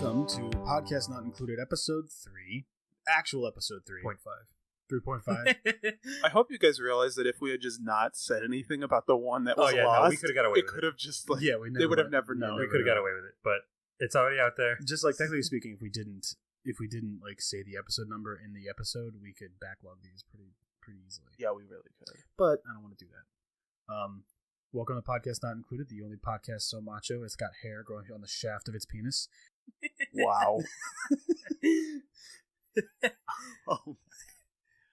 welcome to Podcast Not Included, Episode 3. Actual Episode 3. 3.5. I hope you guys realize that if we had just not said anything about the one that was lost, no, we could have got away with it. It could have just, like, Yeah, they would have never known. We could have got away with it, but it's already out there. Just like, technically speaking, if we didn't like say the episode number in the episode, we could backlog these pretty easily. Yeah, we really could. But I don't want to do that. Welcome to Podcast Not Included, the only podcast so macho it's got hair growing on the shaft of its penis. Wow. Oh.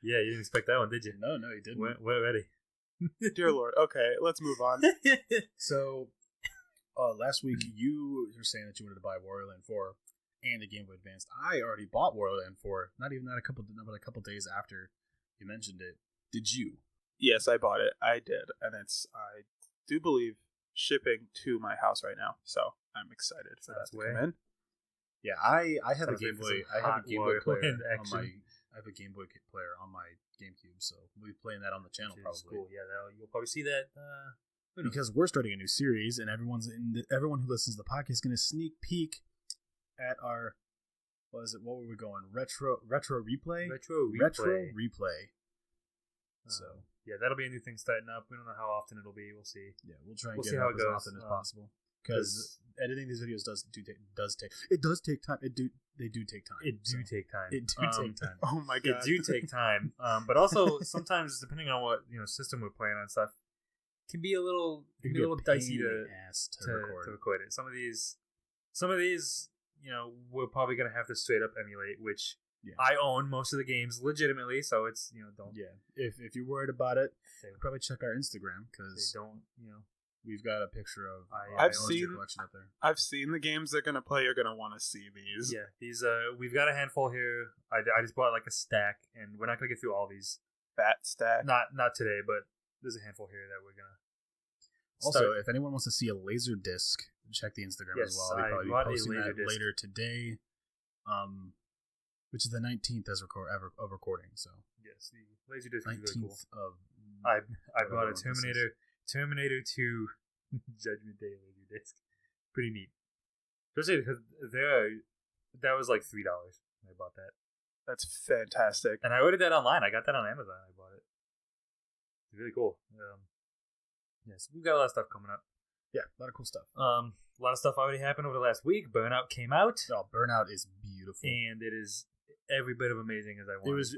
Yeah, you didn't expect that one, did you? No, you didn't. We're ready. Dear Lord. Okay, let's move on. So, last week you were saying that you wanted to buy Wario Land 4 and the Game Boy Advance. I already bought Wario Land 4, not a couple days after you mentioned it. Did you? Yes, I bought it. I did. And I do believe, shipping to my house right now. So I'm excited for that to come in. Yeah, I have a Game Boy. I have a Game Boy player on action. I have a Game Boy player on my GameCube, so we'll be playing that on the channel probably. Cool. Yeah, you'll probably see that. Because we're starting a new series, and everyone who listens to the podcast is going to sneak peek at our what were we going? Retro replay. So yeah, that'll be a new thing starting up. We don't know how often it'll be. We'll see. Yeah, we'll try and get it up as often as possible. Because editing these videos does take time. They do take time. It do take time. Oh my god, it do take time. But also sometimes, depending on what system we're playing on, stuff can be a little dicey to record it. Some of these, we're probably gonna have to straight up emulate, which. Yeah. I own most of the games legitimately, so it's don't. Yeah, if you're worried about it, probably check our Instagram because they don't. We've got a picture of I've seen collection up there. I've seen the games they're gonna play. You're gonna want to see these. Yeah, these we've got a handful here. I just bought like a stack, and we're not gonna get through all these. Fat stack. Not today, but there's a handful here that we're gonna. Also, if anyone wants to see a laser disc, check the Instagram as well. I'll probably be posting that later today. Which is the 19th of recording. So yes, the Laserdisc is really cool. Of I bought a Terminator 2 Judgment Day Laserdisc. Pretty neat. Especially because that was like $3 when I bought that. That's fantastic. And I ordered that online. I got that on Amazon. I bought it. It's really cool. Yes, we've got a lot of stuff coming up. Yeah, a lot of cool stuff. A lot of stuff already happened over the last week. Burnout came out. Oh, Burnout is beautiful, and it is every bit of amazing as I wanted.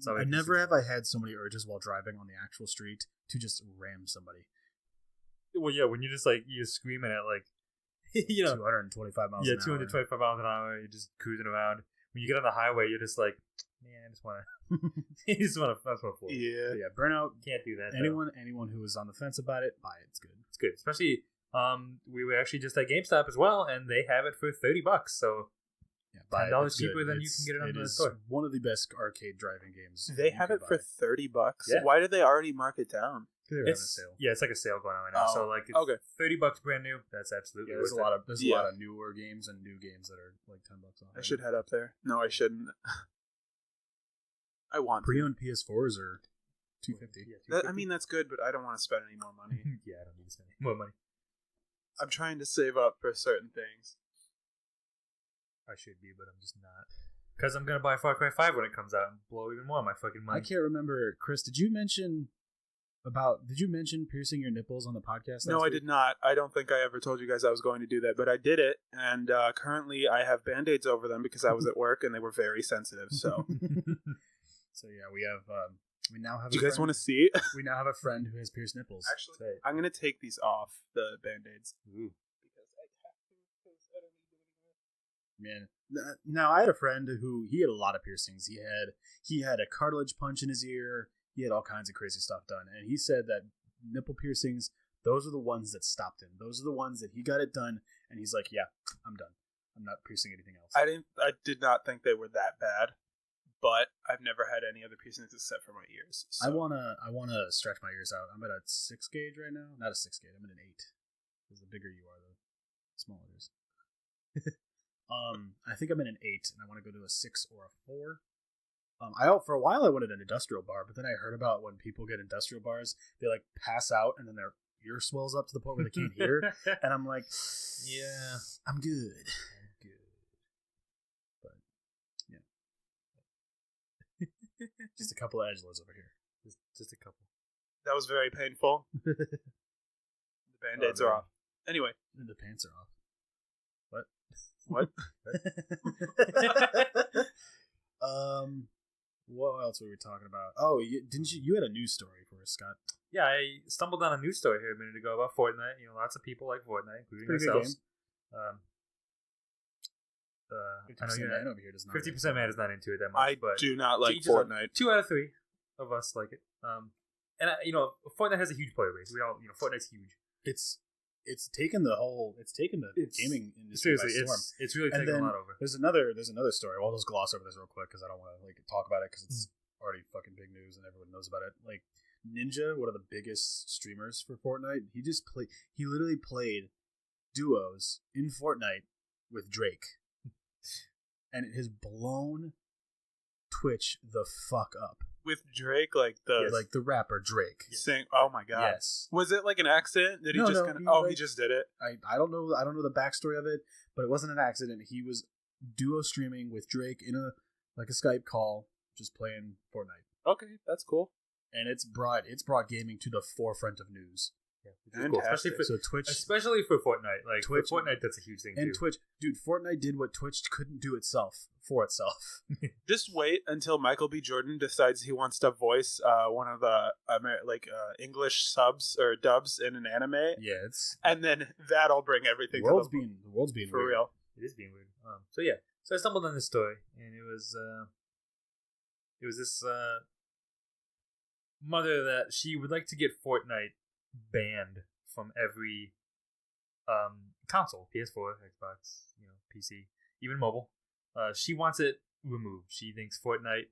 I never have I had so many urges while driving on the actual street to just ram somebody. Well, yeah, when you're just you're screaming at 225 miles. Yeah, 225 miles an hour. You're just cruising around. When you get on the highway, you're just like, man, I just want to fool. Yeah, Burnout. Can't do that. Anyone who is on the fence about it, buy it. It's good. It's good, especially. We were actually just at GameStop as well, and they have it for $30. So. Yeah, $10 cheaper than you can get it on the store. One of the best arcade driving games. They have it for $30. Yeah. Why did they already mark it down? They're having a sale. Yeah, it's like a sale going on right now. So it's $30 brand new. That's absolutely. There's a lot of newer games and new games that are like $10 off. I should head up there. No, I shouldn't. I want pre-owned PS4s are $250. Yeah, I mean that's good, but I don't want to spend any more money. Yeah, I don't need to spend any more money. I'm trying to save up for certain things. I should be, but I'm just not. Because I'm going to buy Far Cry 5 when it comes out and blow even more of my fucking money. I can't remember, Chris, did you mention piercing your nipples on the podcast? No, I did not. I don't think I ever told you guys I was going to do that, but I did it, and currently I have Band-Aids over them because I was at work and they were very sensitive, so. So yeah, we now have do you guys want to see it? We now have a friend who has pierced nipples. Actually, I'm going to take these off, the Band-Aids. Ooh. Man, now I had a friend who he had a lot of piercings. He had a cartilage punch in his ear. He had all kinds of crazy stuff done, and he said that nipple piercings, those are the ones that stopped him. Those are the ones that he got it done, and he's like, "Yeah, I'm done. I'm not piercing anything else." I did not think they were that bad, but I've never had any other piercings except for my ears. So. I wanna stretch my ears out. I'm at a 6 gauge right now. Not a 6 gauge. I'm at an 8. Because the bigger you are, the smaller it is. I think I'm in an 8, and I want to go to a 6 or a 4. For a while I wanted an industrial bar, but then I heard about when people get industrial bars, they pass out and then their ear swells up to the point where they can't hear, and I'm like, yeah, I'm good. Just a couple of edgelords over here. Just a couple. That was very painful. The band-aids are off. Anyway. And the pants are off. What? What else were we talking about? Oh, you had a news story for us, Scott? Yeah, I stumbled on a news story here a minute ago about Fortnite. You know, lots of people like Fortnite, including Pretty ourselves. I know man over here does not. 50% man is not into it that much. I do not like Fortnite. 2 out of 3 of us like it. And Fortnite has a huge player base. We all, Fortnite's huge. It's taken the gaming industry by storm. It's really taken a lot over. There's another story. Well, I'll just gloss over this real quick because I don't want to talk about it because it's already fucking big news and everyone knows about it. Like Ninja, one of the biggest streamers for Fortnite, he literally played duos in Fortnite with Drake, and it has blown Twitch the fuck up. With Drake, like the rapper Drake. Saying, "Oh my god!" Yes. Was it like an accident? Did he just kind of? He just did it. I don't know. I don't know the backstory of it, but it wasn't an accident. He was duo streaming with Drake in a Skype call, just playing Fortnite. Okay, that's cool. And it's brought gaming to the forefront of news. Yeah, cool. Especially for Fortnite. Like Twitch, for Fortnite, that's a huge thing. And too. Twitch, dude, Fortnite did what Twitch couldn't do for itself. Just wait until Michael B. Jordan decides he wants to voice one of the English subs or dubs in an anime. Yeah, and then that'll bring everything. The world's being for weird. real. It is being weird. So I stumbled on this story, and it was this mother that she would like to get Fortnite banned from every console, PS4, Xbox, PC, even mobile. She wants it removed. She thinks Fortnite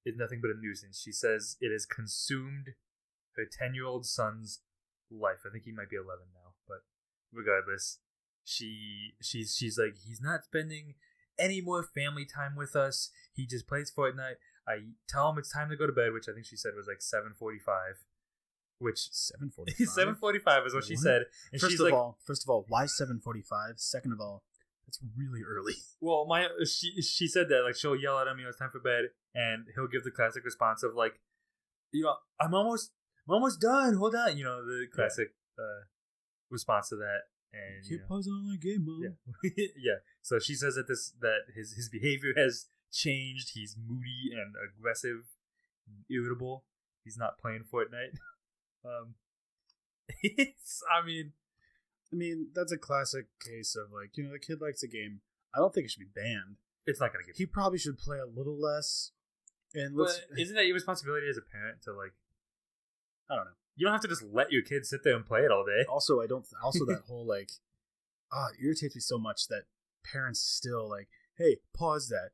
is nothing but a nuisance. She says it has consumed her 10-year-old son's life. I think he might be 11 now, but regardless, she's like, he's not spending any more family time with us. He just plays Fortnite. I tell him it's time to go to bed, which I think she said was like 7:45. Which 7:45? 7:45 is what she said. And first of all, why 7:45? Second of all, it's really early. Well, she said that she'll yell at him, it's time for bed, and he'll give the classic response of I'm almost done. Hold on, the classic response to that. And keep pausing on the game, Mom. Yeah, yeah. So she says that his behavior has changed. He's moody and aggressive, and irritable. He's not playing Fortnite. I mean, that's a classic case of the kid likes a game. I don't think it should be banned. It's not gonna get. He probably should play a little less. But isn't that your responsibility as a parent to I don't know. You don't have to just let your kids sit there and play it all day. Also, that whole it irritates me so much that parents still hey, pause that.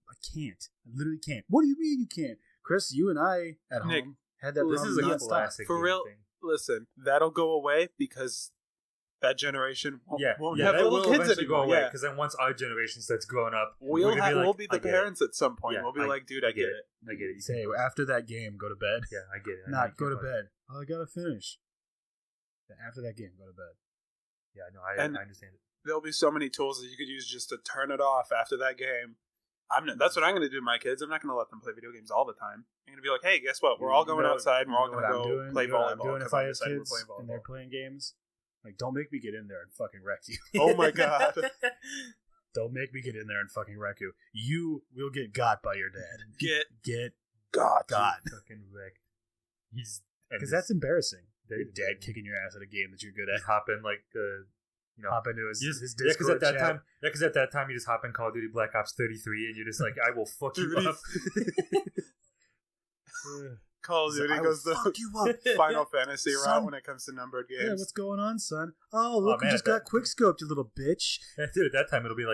I can't. I literally can't. What do you mean you can't? Chris, you and I at Nick, home had that. This is a classic for real thing. Listen, that'll go away because that generation won't have little kids anymore. Go away because then once our generation starts growing up, we'll be the parents at some point. We'll be dude, I get it. I get it. Say after that game, go to bed. Yeah, I get it. Not go to bed. Oh, I gotta finish. After that game, go to bed. Yeah, no, I understand it. There'll be so many tools that you could use just to turn it off after that game. That's what I'm going to do to my kids. I'm not going to let them play video games all the time. I'm going to be like, hey, guess what? We're all going outside and we're all going to go play volleyball. I'm doing if I have kids and they're playing games, don't make me get in there and fucking wreck you. Oh my god. Don't make me get in there and fucking wreck you. You will get got by your dad. Get got. Fucking wrecked. Because that's embarrassing. Your dad kicking your ass at a game that you're good at. Hop in hop into his Discord because at that time you just hop in Call of Duty Black Ops 33 and you're just I will fuck you up. Call of Duty goes the Final Fantasy route when it comes to numbered games. Yeah, what's going on, son? Oh, look, we just got quickscoped, you little bitch. Dude, at that time it'll be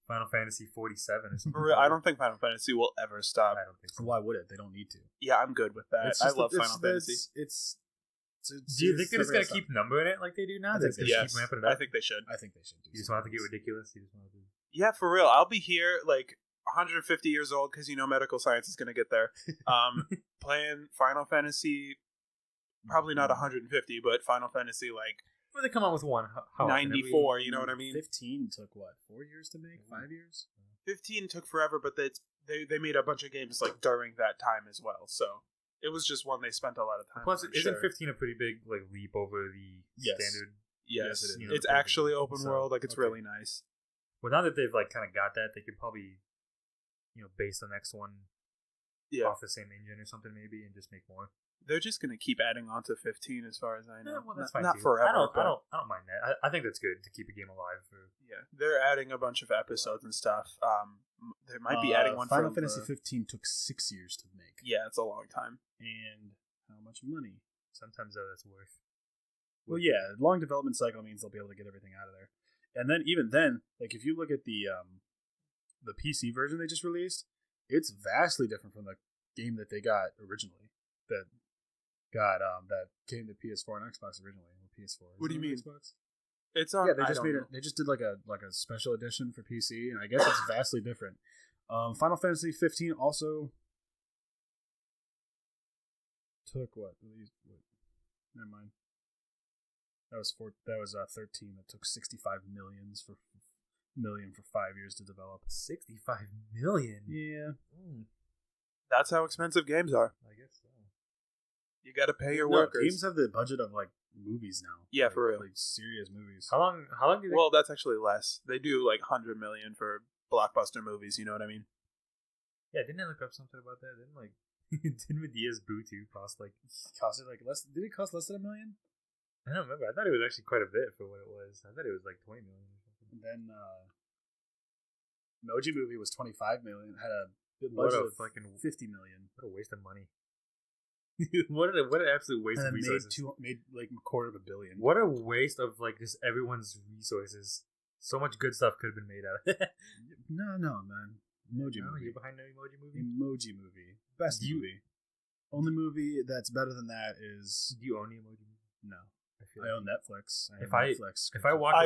Final Fantasy 47 or something. I don't think Final Fantasy will ever stop. I don't think so. Why would it? They don't need to. Yeah, I'm good with that. I love Final Fantasy. Do you think they're just going to keep numbering it like they do now? Yes, keep ramping it up? I think they should. You just want it to get ridiculous? Yeah, for real. I'll be here 150 years old because medical science is going to get there. Playing Final Fantasy, probably not 150, but Final Fantasy Well, they come out with one. How 94, you know what I mean? 15 took what? 4 years to make? 5 years? 15 took forever, but it's they made a bunch of games like during that time as well. So it was just one they spent a lot of time. Plus, on, isn't 15 a pretty big like leap over the standard? Yes, it is. You know, it's actually open so, world. Like it's really nice. Well, now that they've like kind of got that, they could probably, base the next one off the same engine or something maybe, and just make more. They're just gonna keep adding on to 15, as far as I know. Yeah, well, that's fine not too. forever. I don't mind that. I think that's good to keep a game alive. They're adding a bunch of episodes and stuff. They might be adding one. Final Fantasy 15 took 6 years to make. Yeah, it's a long time. And how much money? Sometimes that's worth. Well, yeah, long development cycle means they'll be able to get everything out of there. And then even then, like if you look at the PC version they just released, it's vastly different from the game that they got originally. That came to PS4 and Xbox originally. PS4. What do you mean? Xbox? It's on. Yeah, they just made it. They just did like a special edition for PC, and I guess it's vastly different. Final Fantasy 15 also took what? Never mind. That was 13. That took 65 million for 5 years to develop. 65 million. Yeah. That's how expensive games are. I guess so. You got to pay your workers. Games have the budget of like movies now. Yeah, like, for real. Like serious movies. How long do they? Well, that's actually less. They do like 100 million for blockbuster movies. You know what I mean? Yeah, didn't I look up something about that? Didn't Medea's Boo 2 cost less? Did it cost less than $1 million? I don't remember. I thought it was actually quite a bit for what it was. I thought it was like 20 million or something. And then Emoji Movie was 25 million. Had a What budget a of fucking 50 million. What a waste of money. what an absolute waste of resources. Made like a $250 million. What a waste of like just everyone's resources. So much good stuff could have been made out of it. No, man. Emoji Movie. You're behind the Emoji Movie? Emoji Movie. Best movie. Only movie that's better than that is... Do you own the Emoji Movie? No. I own Netflix. If I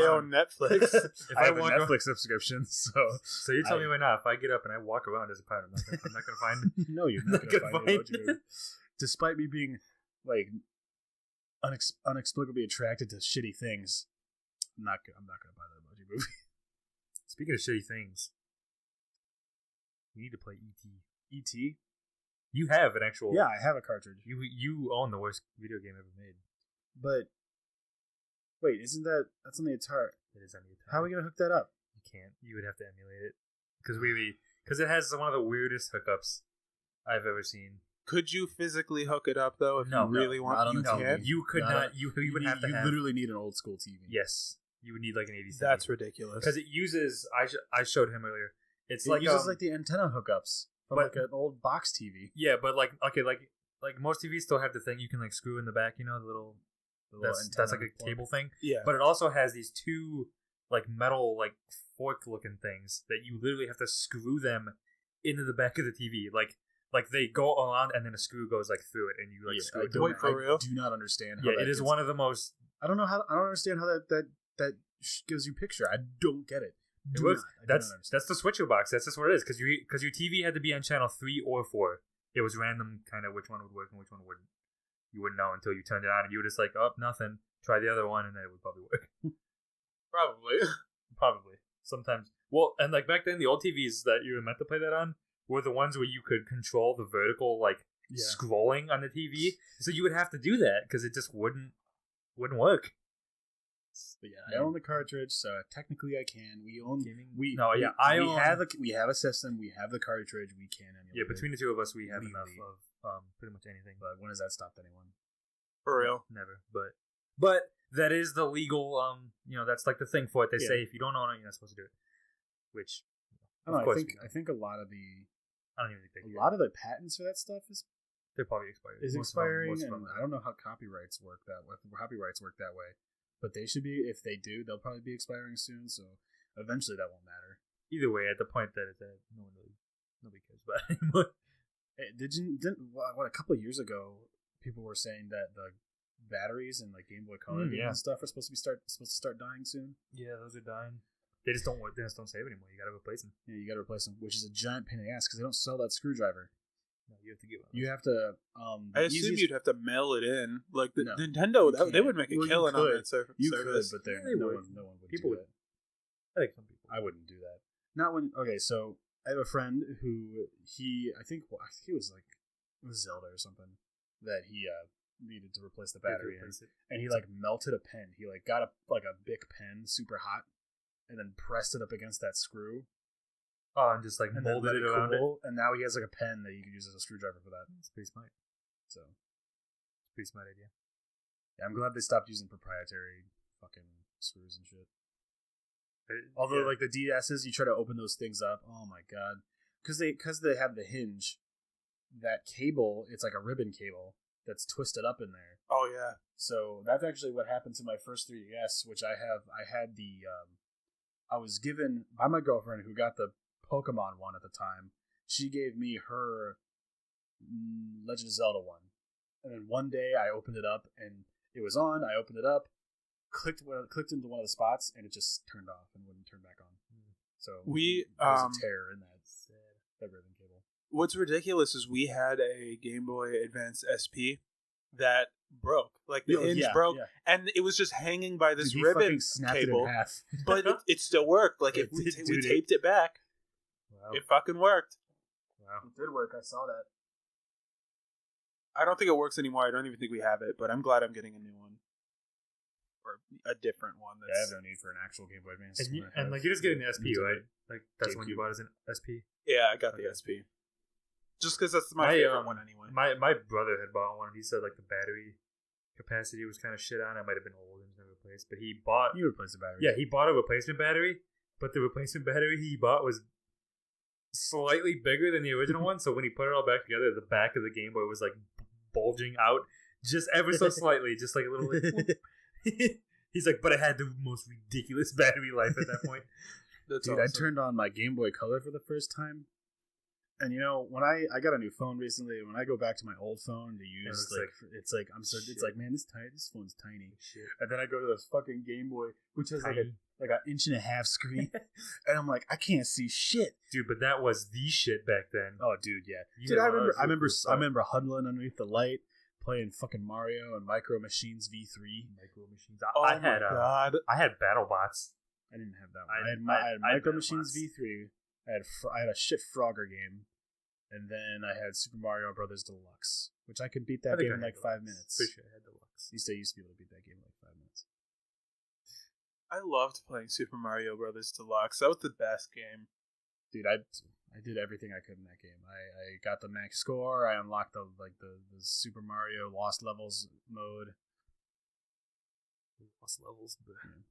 own Netflix. I have a Netflix subscription, so you're telling me right now, if I get up and I walk around as a pirate, I'm not gonna find no, you're not gonna find Emoji Movie. Despite me being like inexplicably attracted to shitty things, I'm not gonna buy the Emoji Movie. Speaking of shitty things, you need to play E.T. E.T. You have an actual. Yeah, I have a cartridge. You own the worst video game ever made. But wait, that's on the Atari? It is on the Atari. How are we gonna hook that up? You can't. You would have to emulate it because it has one of the weirdest hookups I've ever seen. Could you physically hook it up though? If you really want, you can. You could not. You would have to. You literally need an old school TV. Yes, you would need like an 80s. That's ridiculous. Because it uses. I showed him earlier. It uses like the antenna hookups from like an old box TV. Yeah, but like most TVs still have the thing you can like screw in the back. You know, the little. That's like a cable thing. Yeah. But it also has these two like metal like fork looking things that you literally have to screw them into the back of the TV. Like they go on and then a screw goes like through it and you like screw it. Wait, for real? I do not understand how it is one of the most. I don't understand how that gives you picture. I don't get it. That's the switcher box. That's just what it is. Because your TV had to be on channel 3 or 4. It was random kind of which one would work and which one wouldn't. You wouldn't know until you turned it on, and you were just like, "Oh, nothing." Try the other one, and then it would probably work. Probably. Sometimes. Well, and like back then, the old TVs that you were meant to play that on were the ones where you could control the vertical scrolling on the TV. So you would have to do that because it just wouldn't work. But yeah, I own the cartridge, so technically I can. We own gaming. We have a system. We have the cartridge. We can emulate. Yeah, between the two of us, we have enough of pretty much anything. But when has that stopped anyone? For real, never. But that is the legal. That's like the thing for it. They say if you don't own it, you're not supposed to do it. Which I don't know. I think a lot of the. I don't even think a lot of the patents for that stuff they're probably expired. Is expiring, and I don't know how copyrights work that way. But they should be. If they do, they'll probably be expiring soon. So eventually, that won't matter. Either way, at the point that it's at, nobody cares about it anymore. A couple of years ago, people were saying that the batteries and like Game Boy Color games and stuff are supposed to start dying soon. Yeah, those are dying. They just don't save anymore. You got to replace them. Yeah, you got to replace them, which is a giant pain in the ass because they don't sell that screwdriver. No, you have to give up. You have to. I assume you'd have to mail it in, like Nintendo. They would make a killing on that service. You could, but no one would. People would. I think some people. I wouldn't do that. Not when. Okay, so I have a friend who I think it was Zelda or something that he needed to replace the battery in, and he like melted a pen. He like got a Bic pen super hot, and then pressed it up against that screw. Oh, and just like molded it around it, and now he has like a pen that you can use as a screwdriver for that. It's pretty smart. So, pretty smart idea. Yeah, I'm glad they stopped using proprietary fucking screws and shit. Although, like the DSs, you try to open those things up. Oh my god, because they have the hinge. That cable, it's like a ribbon cable that's twisted up in there. Oh yeah. So that's actually what happened to my first 3DS, which I had the I was given by my girlfriend who got the Pokemon one at the time. She gave me her Legend of Zelda one, and then one day I opened it up and it was on. I opened it up, clicked into one of the spots, and it just turned off and wouldn't turn back on. So there was a tear in that ribbon cable. What's ridiculous is we had a Game Boy Advance SP that broke. Like the hinge broke, and it was just hanging by this ribbon cable. But it still worked. Like if we taped it back, it fucking worked. Wow, it did work. I saw that. I don't think it works anymore. I don't even think we have it, but I'm glad I'm getting a new one. Or a different one. I have no need for an actual Game Boy Advance. And like you're just getting the SP, right? Like that's when you bought as an SP? Yeah, I got the SP. Just because that's my favorite one anyway. My brother had bought one. He said like the battery capacity was kind of shit on. It might have been old and never replaced. But he replaced the battery. Yeah, he bought a replacement battery, but the replacement battery he bought was slightly bigger than the original one. So when he put it all back together, the back of the Game Boy was like bulging out just ever so slightly, just like a little. Like, he's like, but it had the most ridiculous battery life at that point. Dude, awesome. I turned on my Game Boy Color for the first time. And you know, when I got a new phone recently, when I go back to my old phone to use, it's like man, this phone's tiny. Shit. And then I go to this fucking Game Boy, which has like an inch and a half screen, and I'm like, I can't see shit, dude. But that was the shit back then. Oh, dude, yeah, dude. I remember huddling underneath the light, playing fucking Mario and Micro Machines V3. Micro Machines. I had BattleBots. I didn't have that one. I had Micro Machines V3. I had a shit Frogger game, and then I had Super Mario Brothers Deluxe, which I could beat that game in like 5 minutes. Pretty sure I had Deluxe. You used to be able to beat that game in like 5 minutes. I loved playing Super Mario Brothers Deluxe. That was the best game. Dude, I did everything I could in that game. I got the max score. I unlocked the Super Mario Lost Levels mode. Lost Levels. Yeah.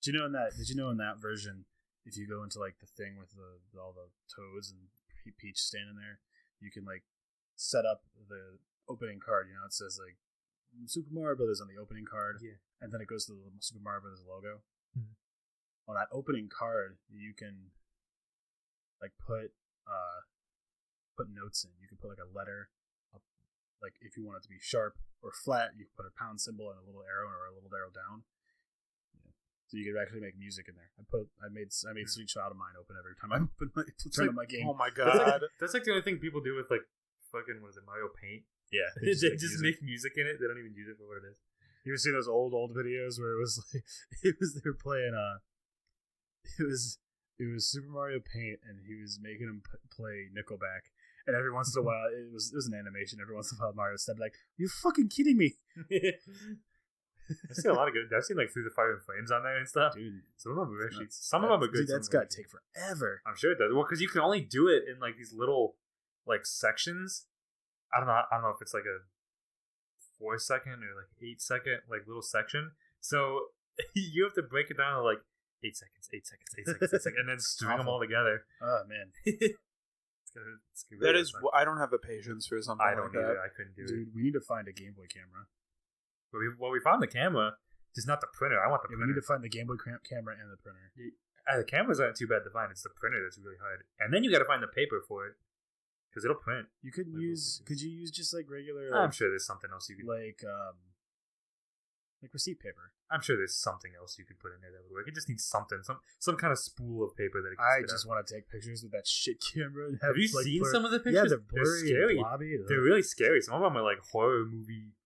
Did you know in that version, if you go into like the thing with all the Toads and Peach standing there, you can like set up the opening card. You know, it says like Super Mario Brothers on the opening card, and then it goes to the Super Mario Brothers logo. Mm-hmm. On that opening card, you can like put notes in. You can put like a letter, like if you want it to be sharp or flat, you can put a pound symbol and a little arrow or a little arrow down. So you could actually make music in there. I made Sweet Child of Mine open every time I turn on my game. Oh my god, that's like the only thing people do with like fucking Mario Paint. Yeah, they just make music in it. They don't even use it for what it is. You ever see those old videos where it was like they were playing it was Super Mario Paint and he was making them play Nickelback, and every once in a while it was an animation. Every once in a while Mario would like, "Are you fucking kidding me?" I've seen a lot of good. I've seen like Through the Fire and Flames on there and stuff. Dude, some of them are actually. Some of them are good. Dude, that's got to take forever. I'm sure it does. Well, because you can only do it in like these little like sections. I don't know if it's like a 4 second or like 8 second like little section. So you have to break it down to like 8 seconds, 8 seconds, 8 seconds, 8 seconds, and then string them all together. Oh man. It's really that is. I don't have the patience for something. I don't either. I couldn't do it. Dude, we need to find a Game Boy camera. We found the camera, just not the printer. I want the printer. We need to find the Game Boy camera and the printer. The cameras aren't too bad to find. It's the printer that's really hard. And then you got to find the paper for it, because it'll print. You could use. Could you use just like regular? I'm sure there's something else you could like receipt paper. I'm sure there's something else you could put in there that would work. It just needs something, some kind of spool of paper that it can I just want to take pictures with that shit camera. And have you seen some of the pictures? Yeah, they're blurry, scary. Blobby. They're really scary. Some of them are like horror movie.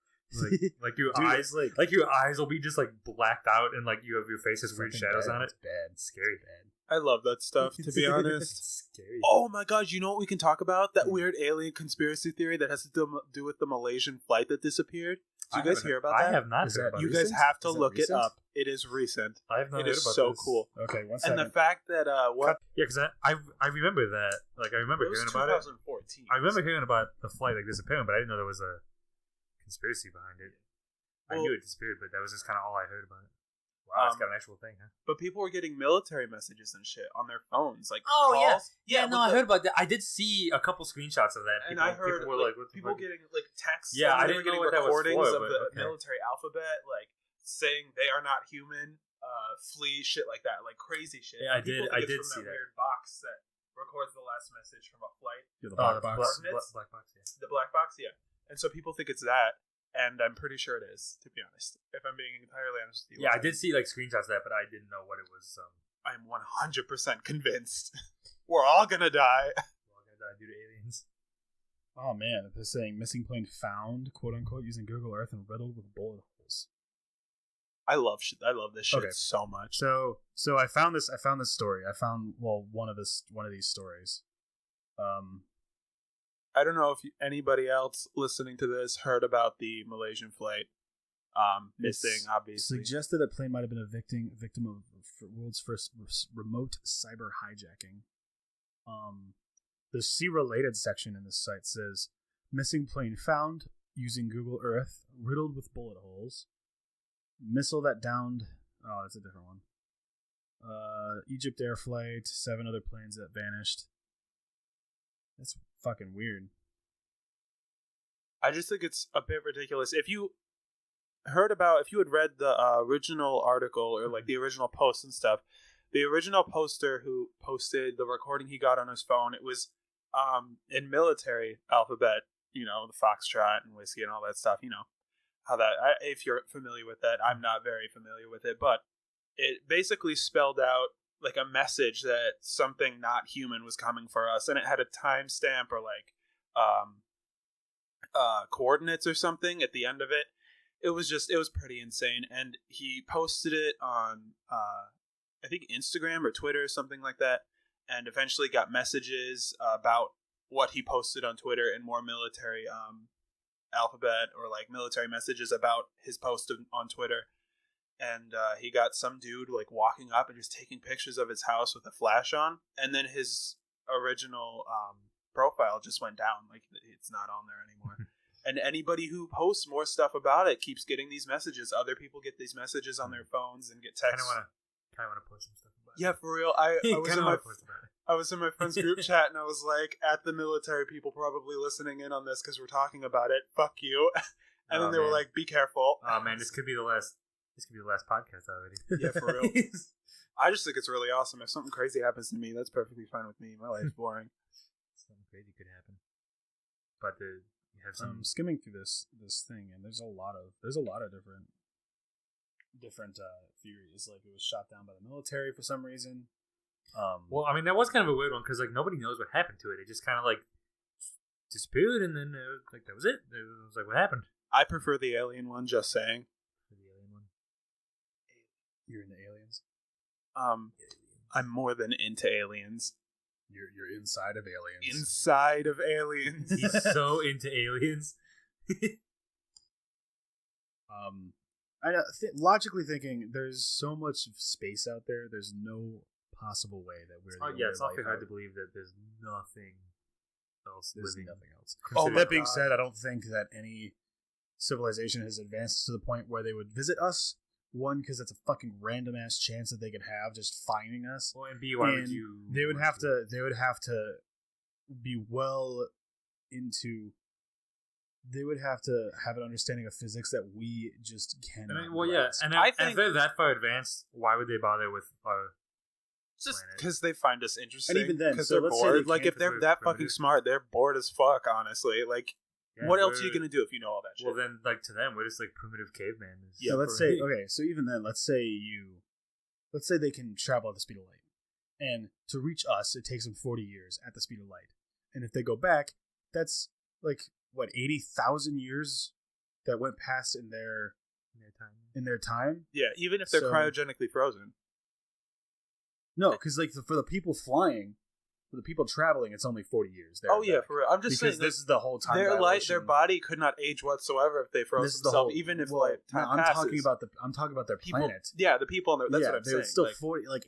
Like your eyes, like your eyes will be just like blacked out, and like you have your face has weird shadows on it. It's bad, scary, bad. I love that stuff, to be honest. It's scary. Oh my god, you know what we can talk about? That weird alien conspiracy theory that has to do with the Malaysian flight that disappeared. Did you guys hear about that? I have not heard about it. You guys have to look it up. It is recent. I have not heard about this. It is so cool. Okay, one second. And the fact that, Yeah, because I remember that. Like, I remember hearing about it. 2014. I remember hearing about the flight, like, disappearing, but I didn't know there was a conspiracy behind it. I knew it disappeared, but that was just kind of all I heard about it. Wow, it's got an actual thing, huh? But people were getting military messages and shit on their phones, like calls. Yeah, no, I heard about that. I did see a couple screenshots of that. And I heard people were like, people getting like texts. Yeah, I didn't know know what that was for. Recordings of the military alphabet, like saying they are not human, flee, shit like that, like crazy shit. Yeah, I did see that weird box that records the last message from a flight. Yeah, the black box. Black box, yeah. The black box, yeah. And so people think it's that. And I'm pretty sure it is, to be honest. If I'm being entirely honest with you. Yeah, I did see like screenshots of that, but I didn't know what it was. I'm 100% convinced we're all gonna die. We're all gonna die due to aliens. Oh man, they're saying missing plane found, quote unquote, using Google Earth and riddled with bullet holes. I love this shit so much. So I found this story. I found one of these stories. I don't know if anybody else listening to this heard about the Malaysian flight missing, obviously. Suggested that plane might have been a victim of world's first remote cyber hijacking. The C-related section in this site says, missing plane found using Google Earth, riddled with bullet holes. Missile that downed... Oh, that's a different one. Egypt Air flight, 7 other planes that vanished. That's fucking weird. I just think it's a bit ridiculous. If you had read the original article or like the original post and stuff, the original poster who posted the recording he got on his phone, it was in military alphabet, you know, the foxtrot and whiskey and all that stuff, you know, how that, if you're familiar with that, I'm not very familiar with it, but it basically spelled out like a message that something not human was coming for us, and it had a timestamp or like coordinates or something at the end of it. It was pretty insane, and he posted it on I think Instagram or Twitter or something like that, and eventually got messages about what he posted on Twitter and more military alphabet or like military messages about his post on Twitter. And he got some dude like walking up and just taking pictures of his house with a flash on, and then his original profile just went down. Like, it's not on there anymore. And anybody who posts more stuff about it keeps getting these messages. Other people get these messages on their phones and get texts. Kind of want to post some stuff about it. Yeah, for real. I was in my friend's group chat, and I was like, at the military people probably listening in on this because we're talking about it. Fuck you. And then they were like, be careful. Oh man, this could be the last podcast already. Yeah, for real. I just think it's really awesome. If something crazy happens to me, that's perfectly fine with me. My life's boring. Something crazy could happen. But you have some... I'm skimming through this thing, and there's a lot of different theories. Like, it was shot down by the military for some reason. Well, I mean, that was kind of a weird one because like nobody knows what happened to it. It just kind of like disappeared, and then like that was it. It was like, what happened? I prefer the alien one. Just saying. You're into aliens? I'm more than into aliens. You're inside of aliens. Inside of aliens. He's so into aliens. I know, logically thinking, there's so much space out there. There's no possible way that we're. It's awfully hard to believe that there's nothing else. There's living. nothing else. Oh, that being said, I don't think that any civilization has advanced to the point where they would visit us. One, because it's a fucking random ass chance that they could have just finding us. Well, and B, why would you? They would have to be well into. They would have to have an understanding of physics that we just can't. I mean, well, yeah, and if they're that far advanced, why would they bother with our? Just because they find us interesting, and even then, because they're bored. Like, if they're that fucking smart, they're bored as fuck. Honestly, like. Yeah, what else are you gonna do if you know all that shit? Well, then, like, to them, we're just like primitive cavemen. Yeah, let's say so even then, let's say they can travel at the speed of light, and to reach us, it takes them 40 years at the speed of light. And if they go back, that's like what 80,000 years that went past in their time. Yeah, even if they're cryogenically frozen. No, because like for the people flying, for the people traveling, it's only 40 years. Oh yeah, for real. I'm just saying this is the whole time. Their body could not age whatsoever if they froze themselves, even if time passes. I'm talking about their people, planet. Yeah, the people on there. That's what I'm saying. Still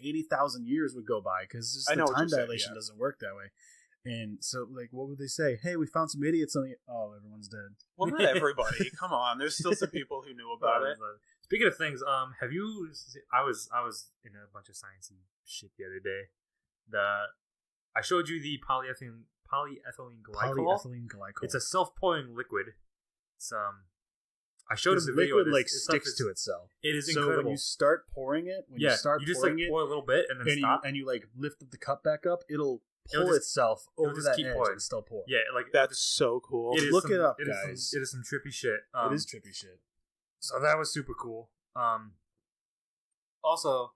80,000 years would go by because the time dilation doesn't work that way. And so, like, what would they say? Hey, we found some idiots on the. Oh, everyone's dead. Well, not everybody. Come on, there's still some people who knew about it. Speaking of things, have you? I was in a bunch of sciencey shit the other day. I showed you the polyethylene glycol. Polyethylene glycol. It's a self-pouring liquid. It's I showed him the liquid video. Like sticks to itself. It is so incredible. When you start pouring it, you just like pour a little bit and then stop, and you like lift the cup back up, it'll pull itself over that edge and still pour. Yeah, like that's so cool. Look it up, guys. It is some trippy shit. It is trippy shit. So that was super cool. Also,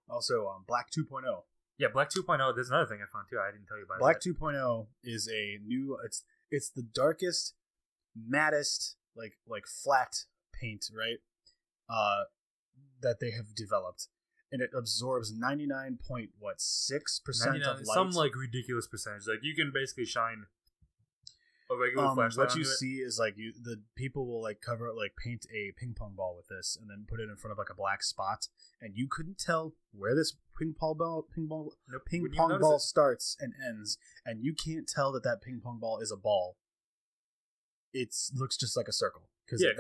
Black 2.0. Yeah, Black 2.0. There's another thing I found too. I didn't tell you about Black it. Black 2.0 is a new. It's the darkest, mattest, like flat paint, right? That they have developed, and it absorbs 99.6% of light. Some like ridiculous percentage. Like you can basically shine a regular flashlight. What you see is like the people will like paint a ping pong ball with this, and then put it in front of like a black spot, and you couldn't tell where this ping pong ball starts and ends, and you can't tell that ping pong ball is a ball. It looks just like a circle because you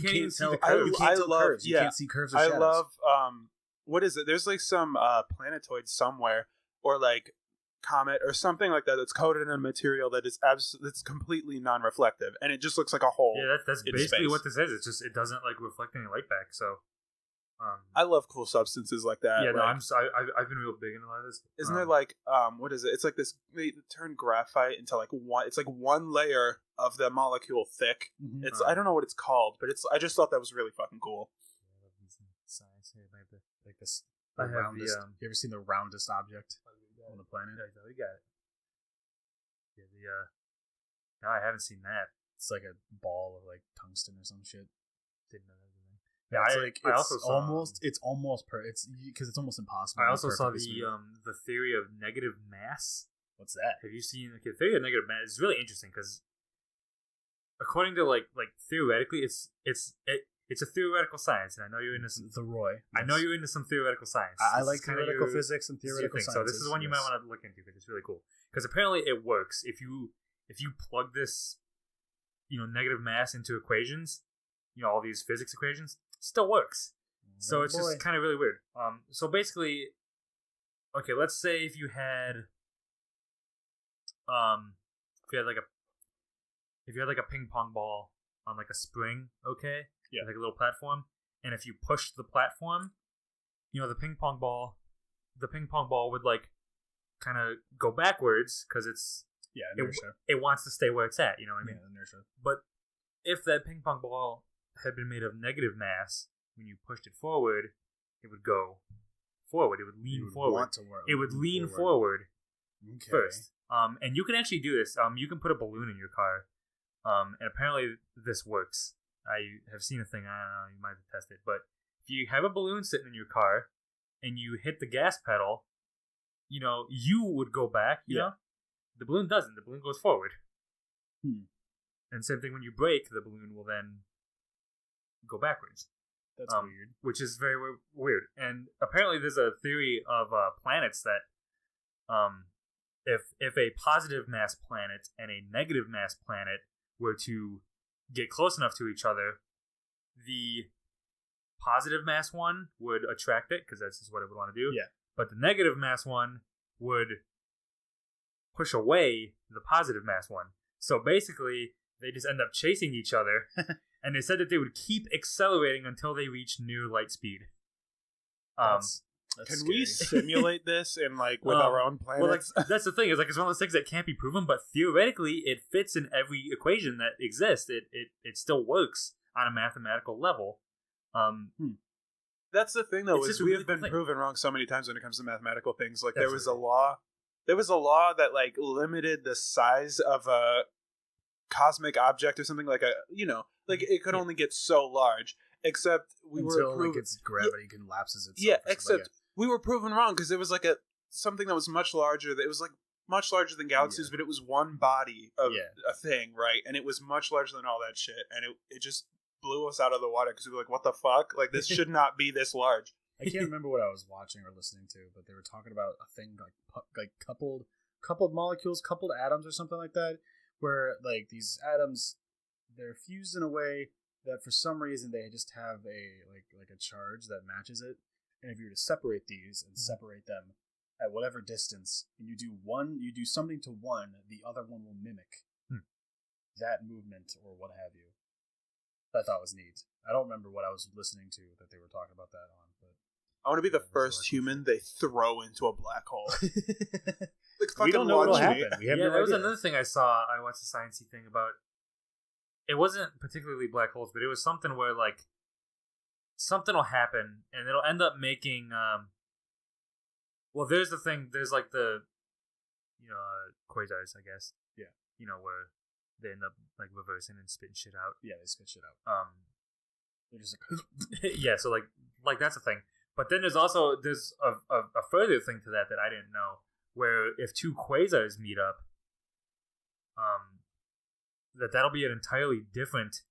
can't tell curves. You can't see curves or shadows. I love what is it? There's like some planetoid somewhere or like comet or something like that that's coated in a material that is that's completely non-reflective, and it just looks like a hole. Yeah, that's basically what this is. It's just it doesn't like reflect any light back. So I love cool substances like that. Yeah, like, no, I've been real big into a lot of this. Isn't there like what is it? It's like this. They turn graphite into like one. It's like one layer of the molecule thick. Mm-hmm. It's I don't know what it's called, but I just thought that was really fucking cool. Science here, like this. The roundest. You ever seen the roundest object on the planet? Yeah, we got it. Yeah, no, I haven't seen that. It's like a ball of like tungsten or some shit. Didn't know that. Yeah, it's almost because it's almost impossible. I also saw the theory of negative mass. What's that? Have you seen the theory of negative mass? It's really interesting because according to like theoretically, it's a theoretical science, and I know you're into the Roy. I know you're into some theoretical science. I like theoretical physics and theoretical science. So this is one you might want to look into because it's really cool. Because apparently it works if you plug this, negative mass into equations, all these physics equations. Still works. So it's just kind of really weird. So basically, okay, let's say if you had like a ping pong ball on like a spring, okay? Yeah. Like a little platform, and if you push the platform, the ping pong ball would like kind of go backwards because it's inertia. It wants to stay where it's at, you know what I mean? Yeah, inertia. But if that ping pong ball had been made of negative mass, when you pushed it forward, it would go forward. It would lean forward. It would lean forward first. And you can actually do this. You can put a balloon in your car, and apparently this works. I have seen a thing. I don't know. You might have tested, but if you have a balloon sitting in your car and you hit the gas pedal, you would go back. You know, the balloon doesn't. The balloon goes forward. And same thing when you brake, the balloon will then go backwards. That's weird. Which is very weird. And apparently there's a theory of planets that if a positive mass planet and a negative mass planet were to get close enough to each other, the positive mass one would attract it because that's just what it would want to do. Yeah. But the negative mass one would push away the positive mass one. So basically, they just end up chasing each other. And they said that they would keep accelerating until they reach near light speed. That's can scary. We simulate this in with our own planets? Well, that's the thing. It's one of those things that can't be proven, but theoretically, it fits in every equation that exists. It still works on a mathematical level. That's the thing, though, is we have been proven wrong so many times when it comes to mathematical things. Like there was a law that limited the size of a cosmic object or something it could only get so large. Except its gravity collapses itself. Yeah, except we were proven wrong because there was something that was much larger. It was like much larger than galaxies, but it was one body of a thing, right? And it was much larger than all that shit, and it just blew us out of the water because we were like, "What the fuck? Like this should not be this large." I can't remember what I was watching or listening to, but they were talking about a thing like coupled molecules, coupled atoms, or something like that, where like these atoms they're fused in a way that for some reason they just have a like a charge that matches it, and if you were to separate these and separate them at whatever distance, and you do something to one, the other one will mimic that movement or what have you. I thought was neat. I don't remember what I was listening to that they were talking about that on, but I want to be the first human they throw into a black hole. We don't know what'll happen. We have no that was idea. another thing I saw. I watched a sciencey thing about. It wasn't particularly black holes, but it was something where like something will happen and it'll end up making. Well, there's the thing. There's like the, quasars, I guess. Yeah. Where they end up like reversing and spitting shit out. Yeah, they spit shit out. They're just like yeah. So like that's a thing. But then there's a further thing to that I didn't know, where if two quasars meet up, that'll be an entirely different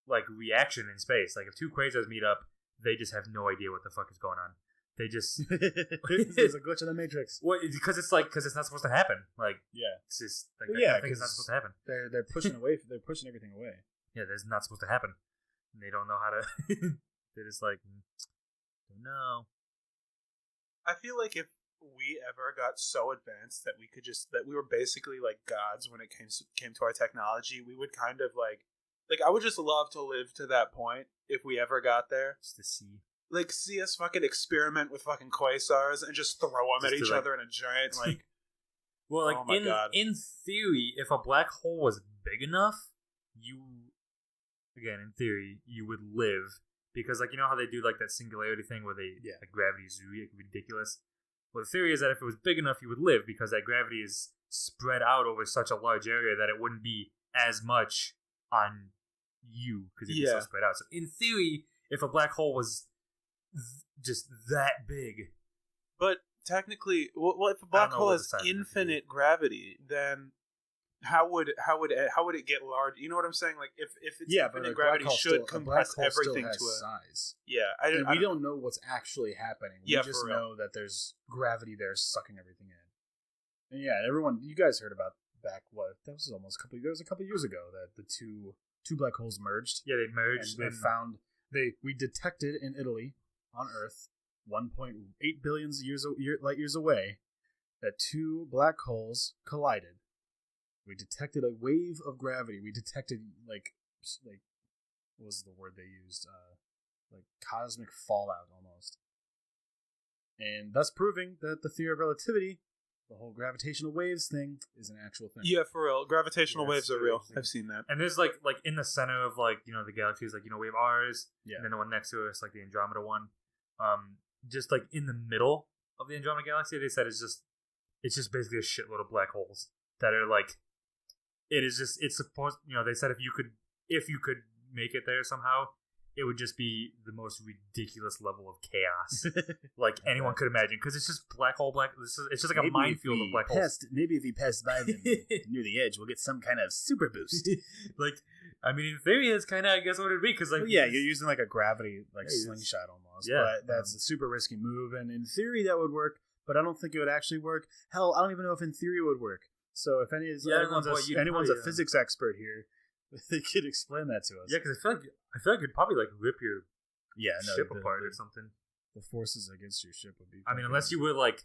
like reaction in space. Like if two quasars meet up, they just have no idea what the fuck is going on. They just there's a glitch in the matrix. Well, because it's not supposed to happen. Like it's just like it's not supposed to happen. They're pushing away. They're pushing everything away. Yeah, that's not supposed to happen. And they don't know how to. They're just like, no. I feel like if we ever got so advanced that we were basically like gods when it came to our technology, we would kind of like I would just love to live to that point if we ever got there. Just to see. Like, see us fucking experiment with fucking quasars and just throw them at each other in a giant, like... Well, like, in theory, if a black hole was big enough, in theory, you would live. Because, like, you know how they do, like, that singularity thing where like, gravity is ridiculous? Well, the theory is that if it was big enough, you would live, because that gravity is spread out over such a large area that it wouldn't be as much on you, because it'd be so spread out. So, in theory, if a black hole was just that big, but technically, well, if a black hole has infinite gravity, then how would it get large? You know what I'm saying? Like if it's infinite gravity should compress everything to a size. Yeah, we don't know what's actually happening. We just know that there's gravity there sucking everything in. And everyone, you guys heard about that was almost a couple years ago that the two black holes merged. Yeah, they merged. And we detected in Italy on Earth, 1.8 billion light years away, that two black holes collided. We detected a wave of gravity. We detected like what was the word they used? Like cosmic fallout almost, and thus proving that the theory of relativity, the whole gravitational waves thing, is an actual thing. Yeah, for real. Gravitational waves are real. I've seen that. And there's like in the center of the galaxies, like we have ours, and then the one next to us, like the Andromeda one. Just like in the middle of the Andromeda galaxy, they said it's just basically a shitload of black holes that are like, it's supposed, they said if you could make it there somehow, it would just be the most ridiculous level of chaos like anyone could imagine, because it's just it's just like a minefield of black holes. Maybe if we pass by them near the edge, we'll get some kind of super boost. Like, I mean, in theory, it's kind of, I guess, what it'd be, because like, you're using like a gravity slingshot almost. Yeah, but that's a super risky move, and in theory that would work, but I don't think it would actually work. Hell, I don't even know if in theory it would work. So if anyone's a physics expert here, they could explain that to us. Yeah, because I feel like it'd probably like rip your ship apart or something. The forces against your ship would be. I mean, unless you were like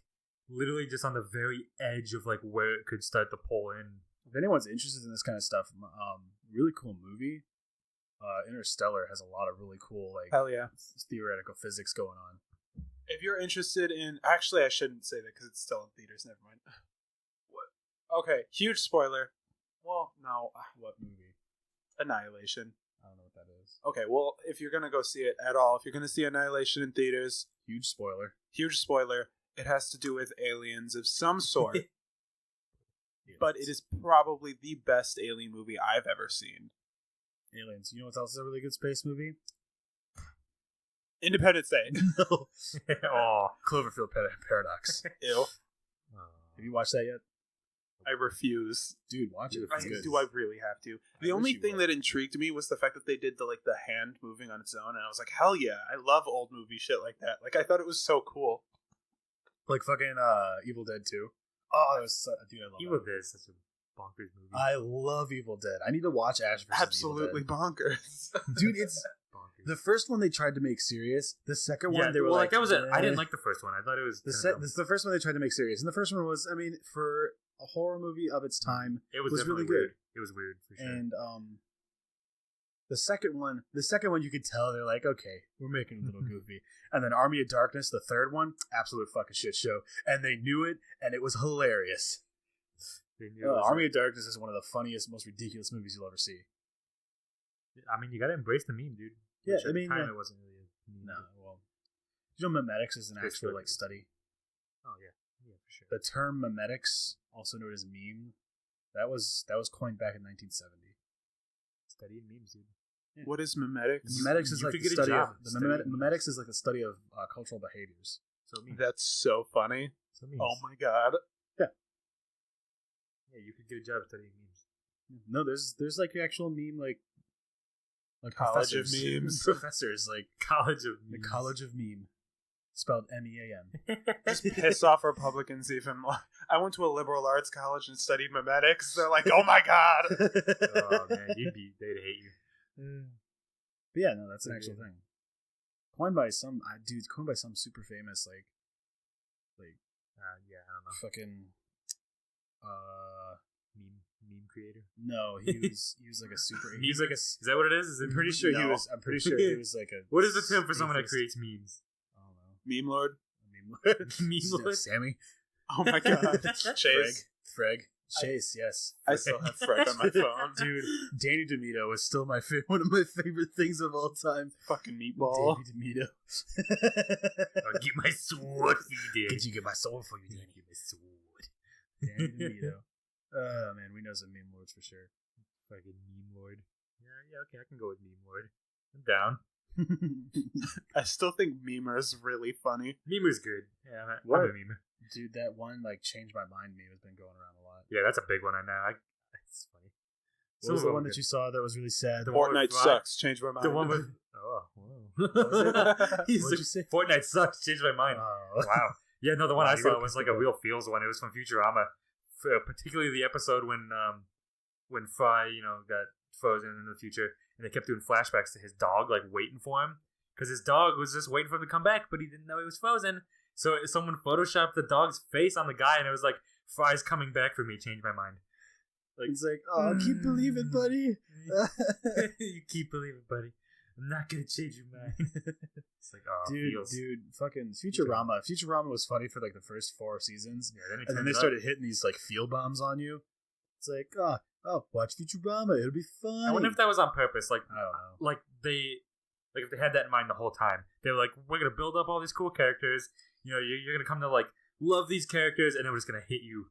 literally just on the very edge of like where it could start to pull in. If anyone's interested in this kind of stuff, really cool movie. Interstellar has a lot of really cool theoretical physics going on. If you're interested in, actually, I shouldn't say that because it's still in theaters. Never mind. What? Okay, huge spoiler. Well, no. What movie? Annihilation. I don't know what that is. Okay, well, if you're going to go see it at all, if you're going to see Annihilation in theaters... Huge spoiler. It has to do with aliens of some sort. But it is probably the best alien movie I've ever seen. Aliens. You know what else is a really good space movie? Independence Day. No. Oh, Cloverfield Paradox. Ew. Have you watched that yet? I refuse. Dude, watch it. Do I really have to? The only thing that intrigued me was the fact that they did the hand moving on its own, and I was like, hell yeah, I love old movie shit like that. Like, I thought it was so cool. Like fucking Evil Dead 2. Oh, it was dude, I love Evil Dead is such a bonkers movie. I love Evil Dead. I need to watch Ash vs. Absolutely bonkers. Dude, it's bonkers. The first one they tried to make serious. The second one they were like that was it. I didn't like the first one. I thought it was the first one they tried to make serious. And the first one was, I mean, for a horror movie of its time, it was really weird. Good. It was weird for sure. And the second one you could tell they're like, okay, we're making it a little goofy. And then Army of Darkness, the third one, absolute fucking shit show. And they knew it, and it was hilarious. Army of Darkness is one of the funniest, most ridiculous movies you'll ever see. I mean, you gotta embrace the meme, dude. Yeah, I mean, it wasn't really a meme. No, well, you know, Mimetics is an actual like study. Oh yeah, for sure. The term Mimetics, also known as meme, that was coined back in 1970. Studying memes, dude. Yeah. What is Mimetics? Mimetics is like the study of Mimetics is like the study of cultural behaviors. So that's so funny. Oh my god. Yeah, you could get a job studying memes. No, there's like actual meme like College of Memes. Professors like College of Memes. The College of Meme. Spelled MEAM. Just piss off Republicans even more. I went to a liberal arts college and studied Mimetics. They're like, oh my god. Oh man, they'd hate you. But yeah, no, that's an actual thing. Coined by some super famous yeah, I don't know. Fucking meme creator. No, he was like a super. He's like a. Is that what it is? I'm pretty sure he was. I'm pretty sure he was like a. What is the term for someone that creates memes? I don't know. Meme lord. Meme lord. Sammy. Oh my god. Chase. Freg. Chase. Yes. I still have Freg on my phone, dude. Danny DeVito is still one of my favorite things of all time. Fucking meatball. Danny DeVito. I'll get my sword for you, Danny. Did you get my sword for you, Danny? Get my sword. Danny DeVito. Oh man, we know some meme lords for sure. Fucking meme lord. Yeah, okay, I can go with meme lord. I'm down. I still think Memer is really funny. Memer's good. Yeah, I'm a memer. Dude, that one Change My Mind meme has been going around a lot. Yeah, that's a big one I know. It's funny. What was the one that you saw that was really sad? Fortnite sucks. Change my mind. The one with what'd you say? Fortnite sucks. Change my mind. Oh. Wow. Yeah, no, the one I saw was like a real feels one. It was from Futurama, particularly the episode when Fry, got frozen in the future, and they kept doing flashbacks to his dog, like waiting for him, because his dog was just waiting for him to come back, but he didn't know he was frozen. So someone photoshopped the dog's face on the guy, and it was like, Fry's coming back for me. Change my mind. Like, it's like, oh, keep believing, buddy. You keep believing, buddy. I'm not gonna change your mind. It's like, oh, dude, fucking Futurama. Futurama was funny for like the first 4 seasons, and then they started hitting these like field bombs on you. It's like, oh, watch Futurama. It'll be fun. I wonder if that was on purpose. Like, I don't know. Like if they had that in mind the whole time. They were like, we're gonna build up all these cool characters. You're gonna come to like love these characters, and then we're just gonna hit you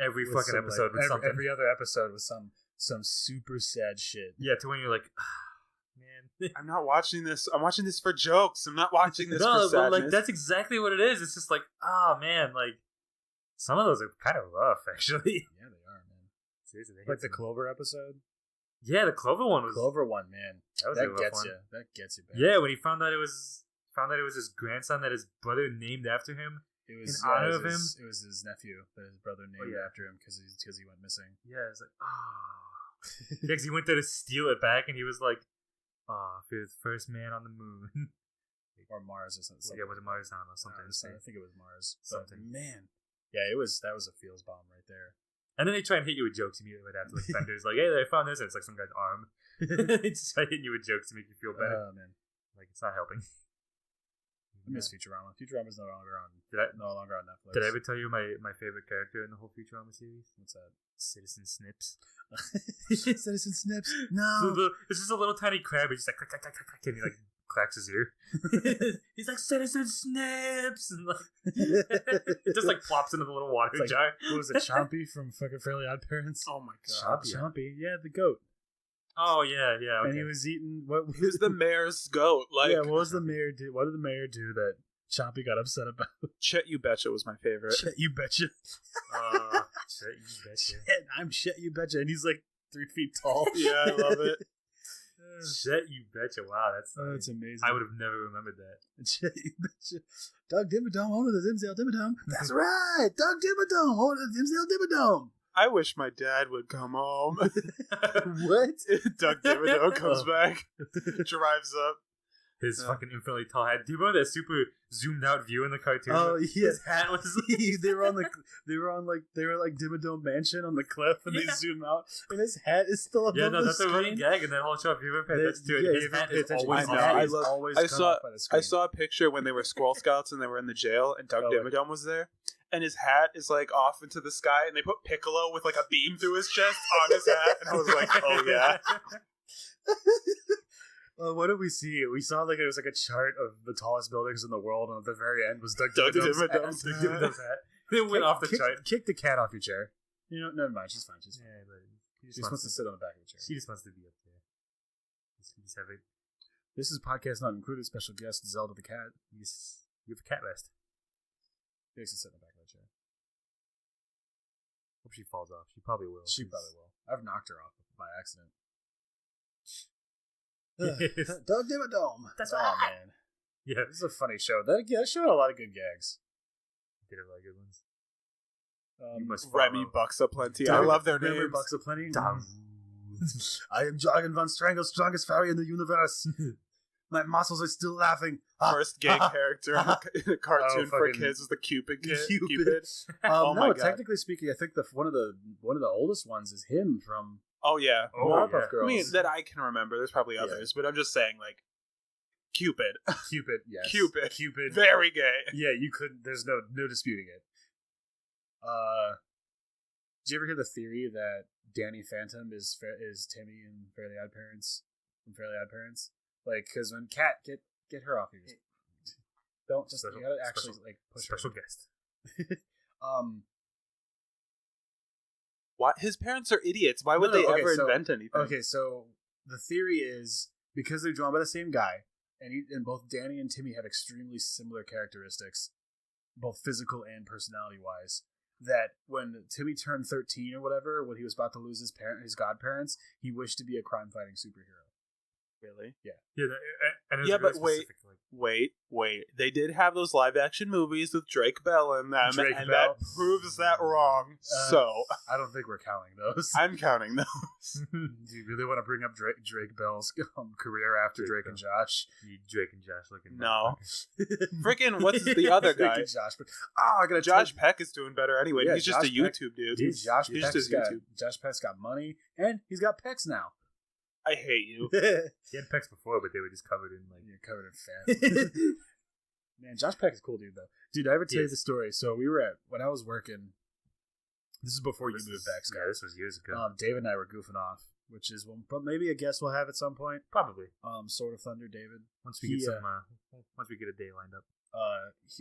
every with fucking episode with something. Every other episode with some super sad shit. Yeah, to when you're like, man, I'm not watching this. I'm watching this for jokes. I'm not watching this for sadness. But like that's exactly what it is. It's just like, oh man, like some of those are kind of rough, actually. Yeah, they are, man. Seriously, like the Clover episode. Yeah, the Clover one was man. That gets you. That gets you. Bad. Yeah, when he found out it was his grandson that his brother named after him. It was in honor of him. It was his nephew that his brother named after him because he went missing. Yeah, it's like, oh, because he went there to steal it back, and he was like, oh, for the first man on the moon, or Mars or something. Yeah, was it Mars or something? I think it was Mars. Something. But, man, yeah, that was a feels bomb right there. And then they try and hit you with jokes immediately right after. Like Fender's like, hey, I found this, and it's like some guy's arm. They just try hitting you with jokes to make you feel better. Oh man, like it's not helping. I miss Futurama. Futurama's no longer on Netflix. Did I ever tell you my favorite character in the whole Futurama series? What's that? Citizen Snips. Citizen Snips. No. So it's just a little tiny crab. He's just like, clack, clack, clack, clack, and he like clacks his ear. He's like, Citizen Snips, and like it just like flops into the little water jar. What was it, Chompy from fucking Fairly Odd Parents? Oh my god, Chompy. Yeah, the goat. Oh yeah, yeah. Okay. And he was eating what was the mayor's goat? Like, yeah, what was the mayor do? What did the mayor do that Chompy got upset about? Chet You Betcha was my favorite. Chet You Betcha. Chet You Betcha. I'm Chet You Betcha, and he's like 3 feet tall. Yeah, I love it. Chet You Betcha. Wow, that's amazing. I would have never remembered that. Chet You Betcha. Doug Dimmadome, owner of the Dimsdale Dimmadome. That's right, Doug Dimmadome, owner of the Dimsdale Dimmadome. I wish my dad would come home. What? Doug Dimmadome comes back, drives up. His fucking infinitely tall hat. Do you remember that super zoomed out view in the cartoon? Oh yeah, his hat was. they were like Dimmadome Mansion on the cliff, and they zoom out, and his hat is still above the screen. That's a running gag in that whole show. If you ever paid attention to it, his hat is always I saw a picture when they were Squirrel Scouts and they were in the jail, and Doug Dimmadome was there, and his hat is like off into the sky, and they put Piccolo with like a beam through his chest on his hat, and I was like, oh yeah. What did we see? We saw like it was like a chart of the tallest buildings in the world, and at the very end was Doug Dimmadome's hat. It went off the chart. Kick the cat off your chair. You know, never mind. She's fine. Yeah, but she just wants to sit on the back of the chair. She just wants to be up there. This is podcast not included. Special guest Zelda the Cat. You have a cat rest. She likes to sit in the back of the chair. Hope she falls off. She probably will. I've knocked her off by accident. Doug Dimmadome. That's right. Oh man, yeah, this is a funny show. That show had a lot of good gags. Did a lot of good ones. You must Remy Bucks Aplenty. I love their names. Remy Bucks Aplenty. I am Jorgen von Strangle, strongest fairy in the universe. My muscles are still laughing. First gay character in a cartoon for kids was the Cupid kid. Cupid. Oh my God. Technically speaking, I think one of the oldest ones is him from. Oh yeah. Powerpuff Girls. I mean that I can remember. There's probably others, but I'm just saying like Cupid. Yes. Cupid. Very gay. Yeah, you couldn't. There's no disputing it. Did you ever hear the theory that Danny Phantom is Timmy in Fairly Odd Parents? From Fairly Odd Parents, like because when Cat get her off your don't just you gotta actually like push special her. guest. Why his parents are idiots? Why would they ever invent anything? Okay, so the theory is because they're drawn by the same guy, and both Danny and Timmy have extremely similar characteristics, both physical and personality wise. That when Timmy turned 13 or whatever, when he was about to lose his godparents, he wished to be a crime-fighting superhero. Really? Yeah. Yeah, but wait. They did have those live-action movies with Drake Bell in them, that proves that wrong. So I don't think we're counting those. I'm counting those. Do you really want to bring up Drake Bell's career after Drake and Josh? You Drake and Josh looking. No. Freaking what's the other guy? Drake and Josh. Josh Peck is doing better anyway. Yeah, he's just a YouTube dude. Josh Peck's got money, and he's got pecs now. I hate you. He had pecs before, but they were just covered in covered in fat. Man, Josh Peck is a cool dude though. Dude, I ever tell you the story. So we were when I was working. This is before you moved back, Scott. Yeah, this was years ago. Dave and I were goofing off, which is but maybe a guest we'll have at some point. Probably. Sword of Thunder, David. Once we get once we get a day lined up.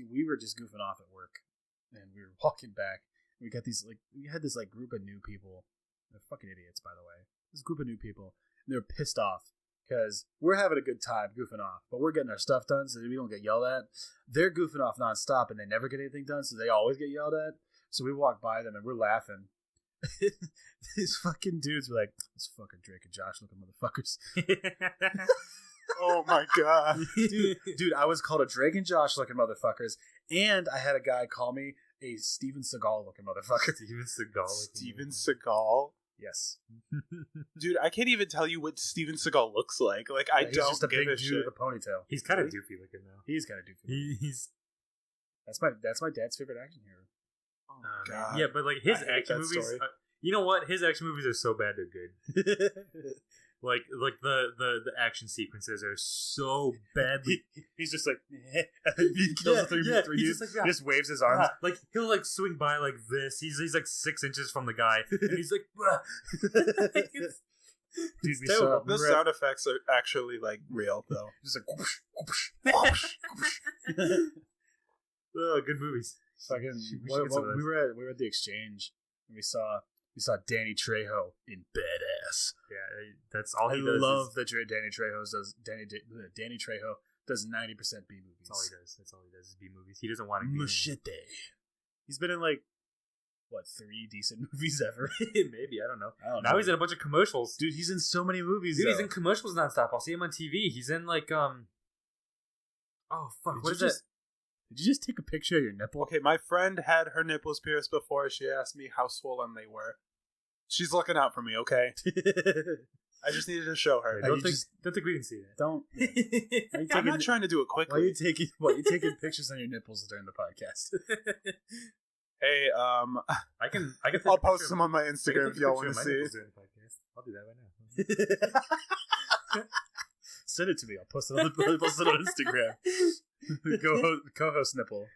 We were just goofing off at work, and we were walking back. We got we had this group of new people. They're fucking idiots, by the way. This group of new people. And they're pissed off because we're having a good time goofing off, but we're getting our stuff done so that we don't get yelled at. They're goofing off nonstop and they never get anything done, so they always get yelled at. So we walk by them and we're laughing. These fucking dudes were like, "These fucking Drake and Josh looking motherfuckers." Oh my God. Dude, I was called a Drake and Josh looking motherfuckers, and I had a guy call me a Steven Seagal looking motherfucker. Steven Seagal? Yes. Dude, I can't even tell you what Steven Seagal looks like. Like, I don't just a give big a dude shit. with a ponytail. He's kind of doofy looking now. He's kind of doofy. That's my dad's favorite action hero. Oh God. Yeah, but his action movies. You know what? His action movies are so bad they're good. like the action sequences are so badly. He's just like he kills the three dudes. He just waves his arms. Like he'll swing by like this. He's like 6 inches from the guy, and he's like. Dude, those sound effects are actually real though. Just like whoosh, whoosh, whoosh, whoosh. Oh, good movies. Fucking. We were at the Exchange, and we saw Danny Trejo in Badass. Yeah, That's all he I does. love that Danny Trejo does. Danny Trejo does 90% B movies. That's all he does. That's all he does is B movies. He doesn't want to be Machete. He's been in like 3 decent movies ever. Maybe, I don't know. Now he's in a bunch of commercials. Dude, he's in so many movies. Dude, he's in commercials nonstop. I'll see him on TV. He's in like oh fuck, what is that? Did you just take a picture of your nipple? Okay, my friend had her nipples pierced before. She asked me how swollen they were. She's looking out for me, okay? I just needed to show her. Don't think we can see that. Don't. I'm not trying to do it quickly. Why are you taking pictures on your nipples during the podcast? Hey, I can I'll post them on my Instagram if y'all want to see. I'll do that right now. Send it to me. I'll post it on Instagram. Co-host nipple.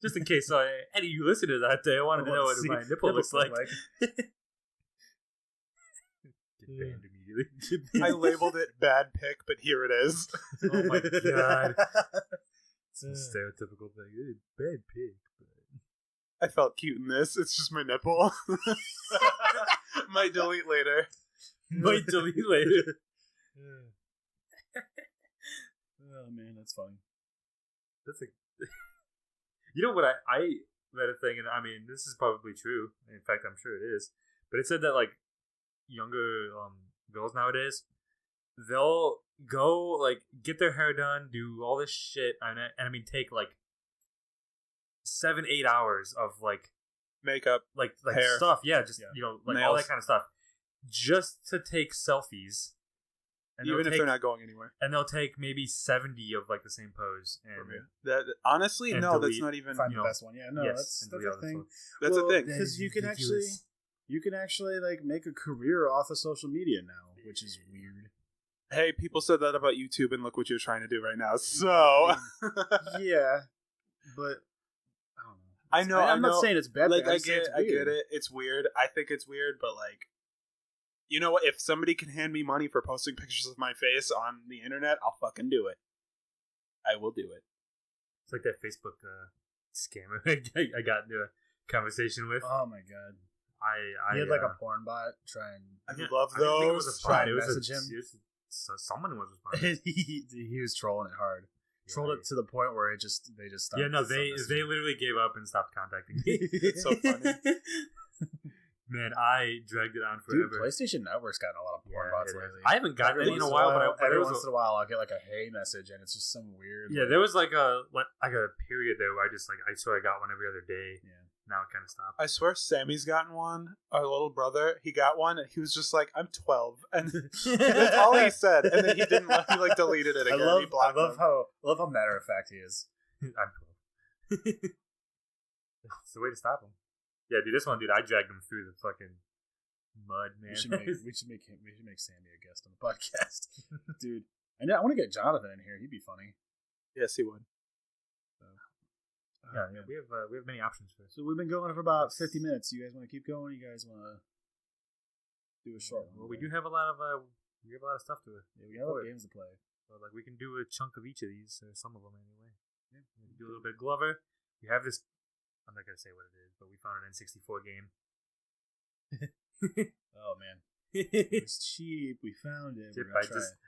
Just in case any of you listeners out there wanted to know what my nipple looks like. Get banned immediately. I labeled it bad pic, but here it is. Oh my god. It's a stereotypical thing. Bad pic. I felt cute in this. It's just my nipple. Might delete later. Oh man, that's funny. That's you know what? I read a thing, and I mean, this is probably true. In fact, I'm sure it is. But it said that like younger girls nowadays, they'll go like get their hair done, do all this shit, and I mean take like 7-8 hours of like makeup, like hair stuff. Yeah, just you know, like nails, all that kind of stuff, just to take selfies. And even if they're not going anywhere, and they'll take maybe 70 of like the same pose. And that honestly, and no, delete, that's not even the best one. Yeah, no, yes, that's a thing. That's a thing because you can actually like make a career off of social media now, which is weird. Hey, people said that about YouTube, and look what you're trying to do right now. So yeah, but I know. I'm not saying it's bad. Like I get it. It's weird. I think it's weird, but like. You know what? If somebody can hand me money for posting pictures of my face on the internet, I'll fucking do it. I will do it. It's like that Facebook scammer I got into a conversation with. Oh my god! I he had like a porn bot try and. I love those. I think it was a bot. It was message him. Someone was responding. he was trolling it hard. Trolled it to the point where they just stopped. Yeah, no, they literally gave up and stopped contacting me. It's so funny. Man, I dragged it on forever. Dude, PlayStation Network's gotten a lot of porn bots lately. I haven't gotten any in a while, but every once in a while I'll get like a hey message, and it's just some weird. Yeah, there was like a period there where I swear I got one every other day. Yeah. Now it kind of stopped. I swear Sammy's gotten one. Our little brother, he got one, and he was just like, "I'm 12," and that's all he said. And then he didn't. He like deleted it again. I love how matter of fact he is. I'm 12. It's the way to stop him. Yeah, dude, this one, dude, I dragged him through the fucking mud, man. We should make Sandy a guest on the podcast, dude. I want to get Jonathan in here. He'd be funny. Yes, he would. So, yeah, we have many options for this. So we've been going for about 50 minutes. You guys want to keep going? You guys want to do a short one? Well, we do have a lot of stuff to it. Yeah, we have a lot of games to play. So like we can do a chunk of each of these, or some of them anyway. Yeah, we can do a little bit of Glover. We have this. I'm not going to say what it is, but we found an N64 game. Oh, man. It's cheap. We found it.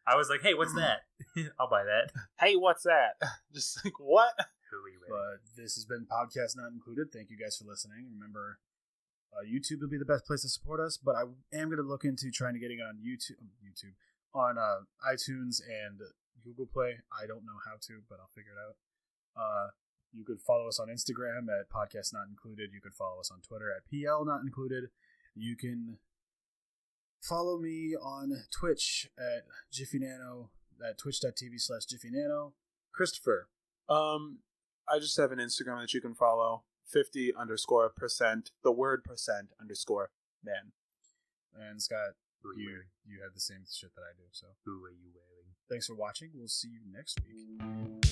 I was like, hey, what's that? I'll buy that. Hey, what's that? Just like, what? But this has been Podcast Not Included. Thank you guys for listening. Remember, YouTube will be the best place to support us, but I am going to look into trying to getting it on on iTunes and Google Play. I don't know how to, but I'll figure it out. You could follow us on Instagram at Podcast Not Included. You could follow us on Twitter at PL Not Included. You can follow me on Twitch at JiffyNano, at twitch.tv/JiffyNano. Christopher. I just have an Instagram that you can follow. 50_%, the word %_man. And Scott, you have the same shit that I do. So who are you wearing? Thanks for watching. We'll see you next week.